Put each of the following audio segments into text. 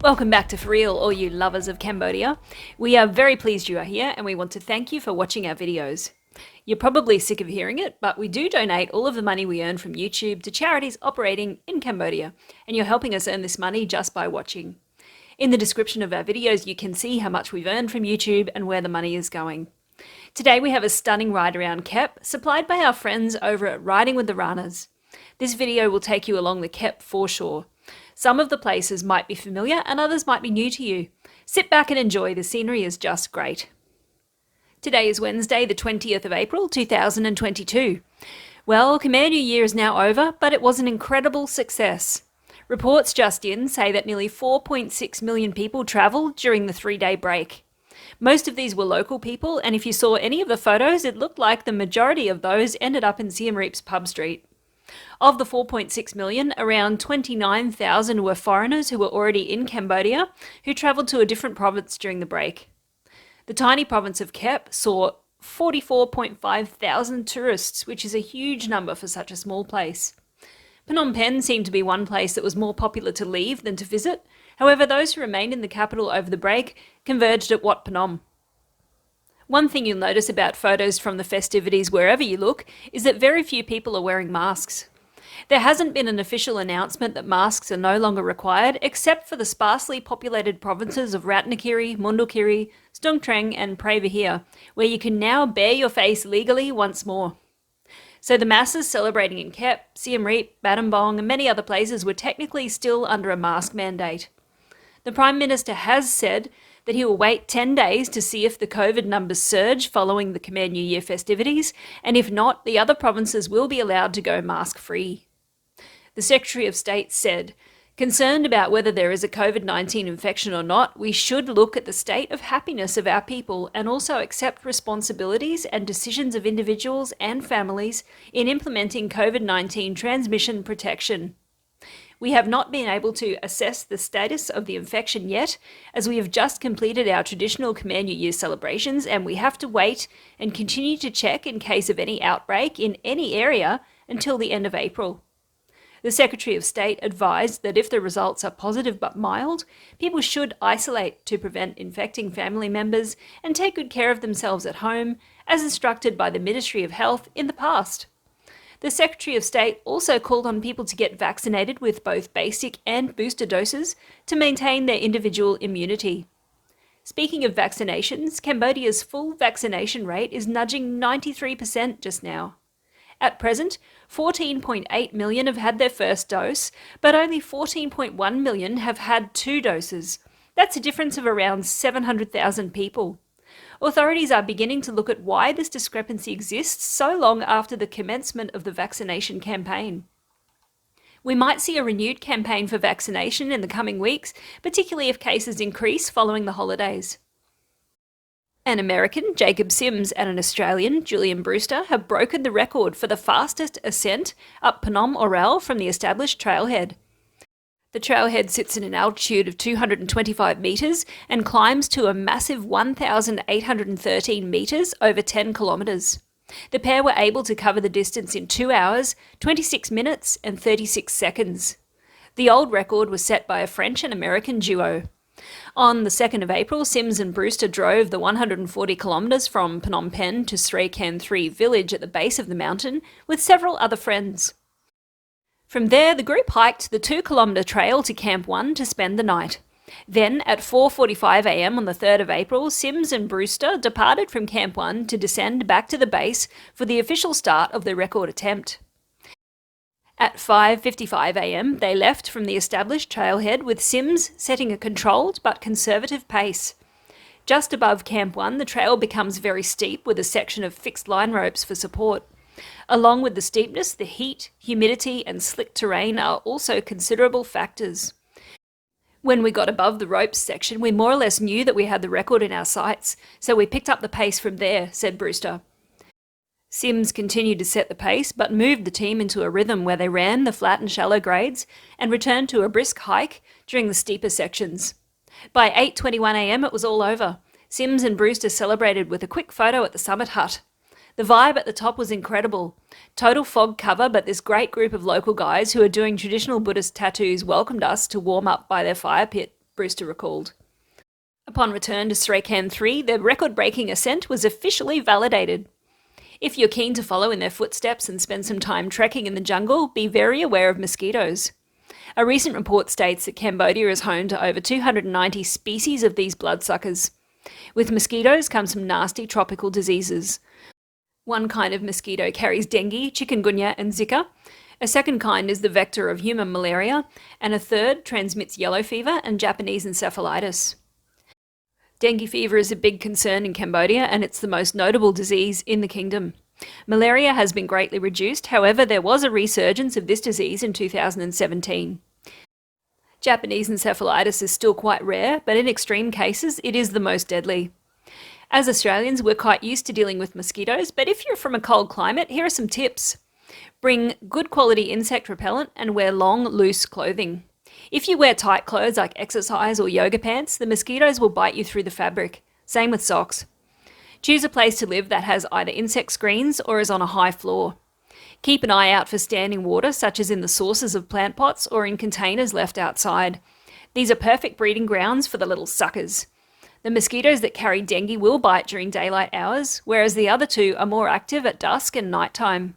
Welcome back to Riel, all you lovers of Cambodia. We are very pleased you are here and we want to thank you for watching our videos. You're probably sick of hearing it, but we do donate all of the money we earn from YouTube to charities operating in Cambodia, and you're helping us earn this money just by watching. In the description of our videos, you can see how much we've earned from YouTube and where the money is going. Today we have a stunning ride around Kep, supplied by our friends over at Riding with the Ranas. This video will take you along the Kep foreshore. Some of the places might be familiar and others might be new to you. Sit back and enjoy, the scenery is just great. Today is Wednesday, the 20th of April 2022. Well, Khmer New Year is now over, but it was an incredible success. Reports just in say that nearly 4.6 million people travelled during the 3-day break. Most of these were local people, and if you saw any of the photos, it looked like the majority of those ended up in Siem Reap's pub street. Of the 4.6 million, around 29,000 were foreigners who were already in Cambodia, who travelled to a different province during the break. The tiny province of Kep saw 44.5 thousand tourists, which is a huge number for such a small place. Phnom Penh seemed to be one place that was more popular to leave than to visit. However, those who remained in the capital over the break converged at Wat Phnom. One thing you'll notice about photos from the festivities wherever you look is that very few people are wearing masks. There hasn't been an official announcement that masks are no longer required, except for the sparsely populated provinces of Ratanakkiri, Mondulkiri, Stung, Treng and Preah, where you can now bare your face legally once more. So the masses celebrating in Kep, Siem Reap, Battambang and many other places were technically still under a mask mandate. The Prime Minister has said that he will wait 10 days to see if the COVID numbers surge following the Khmer New Year festivities, and if not, the other provinces will be allowed to go mask-free. The Secretary of State said, "Concerned about whether there is a COVID-19 infection or not, we should look at the state of happiness of our people and also accept responsibilities and decisions of individuals and families in implementing COVID-19 transmission protection. We have not been able to assess the status of the infection yet, as we have just completed our traditional Khmer New Year celebrations and we have to wait and continue to check in case of any outbreak in any area until the end of April." The Secretary of State advised that if the results are positive but mild, people should isolate to prevent infecting family members and take good care of themselves at home, as instructed by the Ministry of Health in the past. The Secretary of State also called on people to get vaccinated with both basic and booster doses to maintain their individual immunity. Speaking of vaccinations, Cambodia's full vaccination rate is nudging 93% just now. At present, 14.8 million have had their first dose, but only 14.1 million have had 2 doses. That's a difference of around 700,000 people. Authorities are beginning to look at why this discrepancy exists so long after the commencement of the vaccination campaign. We might see a renewed campaign for vaccination in the coming weeks, particularly if cases increase following the holidays. An American, Jacob Sims, and an Australian, Julian Brewster, have broken the record for the fastest ascent up Phnom Riel from the established trailhead. The trailhead sits at an altitude of 225 metres and climbs to a massive 1,813 metres over 10 kilometres. The pair were able to cover the distance in 2 hours, 26 minutes and 36 seconds. The old record was set by a French and American duo. On the 2nd of April, Sims and Brewster drove the 140 kilometres from Phnom Penh to Srei Khan 3 village at the base of the mountain with several other friends. From there, the group hiked the 2-kilometre trail to Camp 1 to spend the night. Then, at 4:45 a.m. on the 3rd of April, Sims and Brewster departed from Camp 1 to descend back to the base for the official start of their record attempt. At 5:55 a.m, they left from the established trailhead with Sims setting a controlled but conservative pace. Just above Camp 1, the trail becomes very steep with a section of fixed line ropes for support. Along with the steepness, the heat, humidity and slick terrain are also considerable factors. When we got above the ropes section, we more or less knew that we had the record in our sights, so we picked up the pace from there, said Brewster. Sims continued to set the pace, but moved the team into a rhythm where they ran the flat and shallow grades and returned to a brisk hike during the steeper sections. By 8:21 a.m, it was all over. Sims and Brewster celebrated with a quick photo at the summit hut. The vibe at the top was incredible. Total fog cover, but this great group of local guys who are doing traditional Buddhist tattoos welcomed us to warm up by their fire pit, Brewster recalled. Upon return to Sreikhan 3, their record-breaking ascent was officially validated. If you're keen to follow in their footsteps and spend some time trekking in the jungle, be very aware of mosquitoes. A recent report states that Cambodia is home to over 290 species of these bloodsuckers. With mosquitoes come some nasty tropical diseases. One kind of mosquito carries dengue, chikungunya and Zika. A second kind is the vector of human malaria, and a third transmits yellow fever and Japanese encephalitis. Dengue fever is a big concern in Cambodia, and it's the most notable disease in the kingdom. Malaria has been greatly reduced, however there was a resurgence of this disease in 2017. Japanese encephalitis is still quite rare, but in extreme cases it is the most deadly. As Australians, we're quite used to dealing with mosquitoes, but if you're from a cold climate, here are some tips. Bring good quality insect repellent and wear long, loose clothing. If you wear tight clothes like exercise or yoga pants, the mosquitoes will bite you through the fabric. Same with socks. Choose a place to live that has either insect screens or is on a high floor. Keep an eye out for standing water, such as in the sources of plant pots or in containers left outside. These are perfect breeding grounds for the little suckers. The mosquitoes that carry dengue will bite during daylight hours, whereas the other two are more active at dusk and nighttime.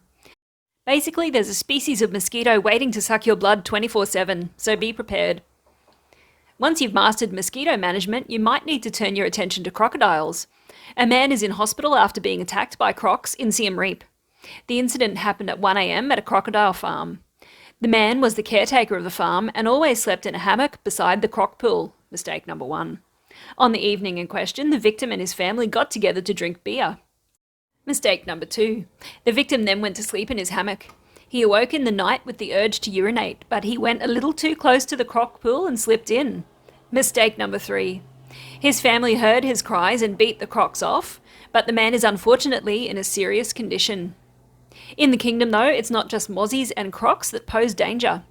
Basically, there's a species of mosquito waiting to suck your blood 24/7, so be prepared. Once you've mastered mosquito management, you might need to turn your attention to crocodiles. A man is in hospital after being attacked by crocs in Siem Reap. The incident happened at 1 a.m. at a crocodile farm. The man was the caretaker of the farm and always slept in a hammock beside the croc pool. Mistake number 1. On the evening in question, the victim and his family got together to drink beer. Mistake number 2. The victim then went to sleep in his hammock. He awoke in the night with the urge to urinate, but he went a little too close to the croc pool and slipped in. Mistake number 3. His family heard his cries and beat the crocs off, but the man is unfortunately in a serious condition. In the kingdom though, it's not just mozzies and crocs that pose danger.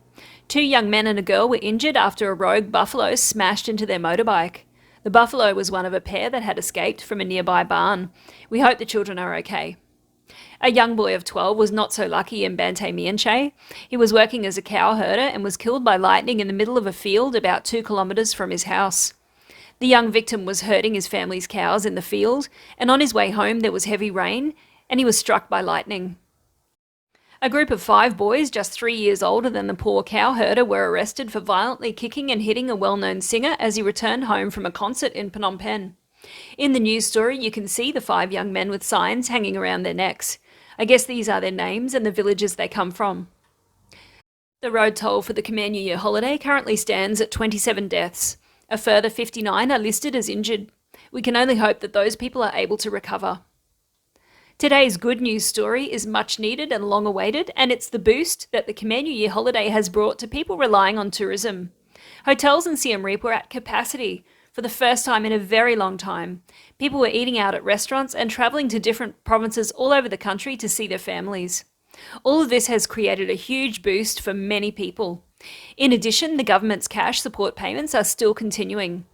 2 young men and a girl were injured after a rogue buffalo smashed into their motorbike. The buffalo was one of a pair that had escaped from a nearby barn. We hope the children are okay. A young boy of 12 was not so lucky in Banteay Meanchey. He was working as a cow herder and was killed by lightning in the middle of a field about 2 kilometres from his house. The young victim was herding his family's cows in the field, and on his way home there was heavy rain, and he was struck by lightning. A group of 5 boys, just 3 years older than the poor cow herder, were arrested for violently kicking and hitting a well-known singer as he returned home from a concert in Phnom Penh. In the news story, you can see the 5 young men with signs hanging around their necks. I guess these are their names and the villages they come from. The road toll for the Khmer New Year holiday currently stands at 27 deaths. A further 59 are listed as injured. We can only hope that those people are able to recover. Today's good news story is much needed and long awaited, and it's the boost that the Khmer New Year holiday has brought to people relying on tourism. Hotels in Siem Reap were at capacity for the first time in a very long time. People were eating out at restaurants and travelling to different provinces all over the country to see their families. All of this has created a huge boost for many people. In addition, the government's cash support payments are still continuing.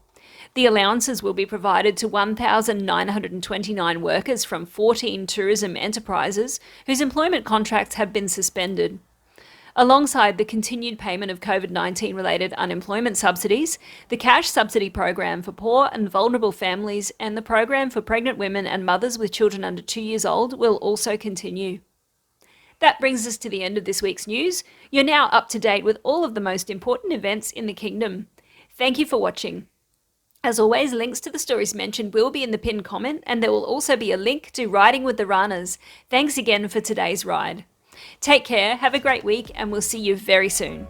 The allowances will be provided to 1,929 workers from 14 tourism enterprises whose employment contracts have been suspended. Alongside the continued payment of COVID-19 related unemployment subsidies, the cash subsidy program for poor and vulnerable families and the program for pregnant women and mothers with children under 2 years old will also continue. That brings us to the end of this week's news. You're now up to date with all of the most important events in the kingdom. Thank you for watching. As always, links to the stories mentioned will be in the pinned comment, and there will also be a link to Riding with the Ranas. Thanks again for today's ride. Take care, have a great week, and we'll see you very soon.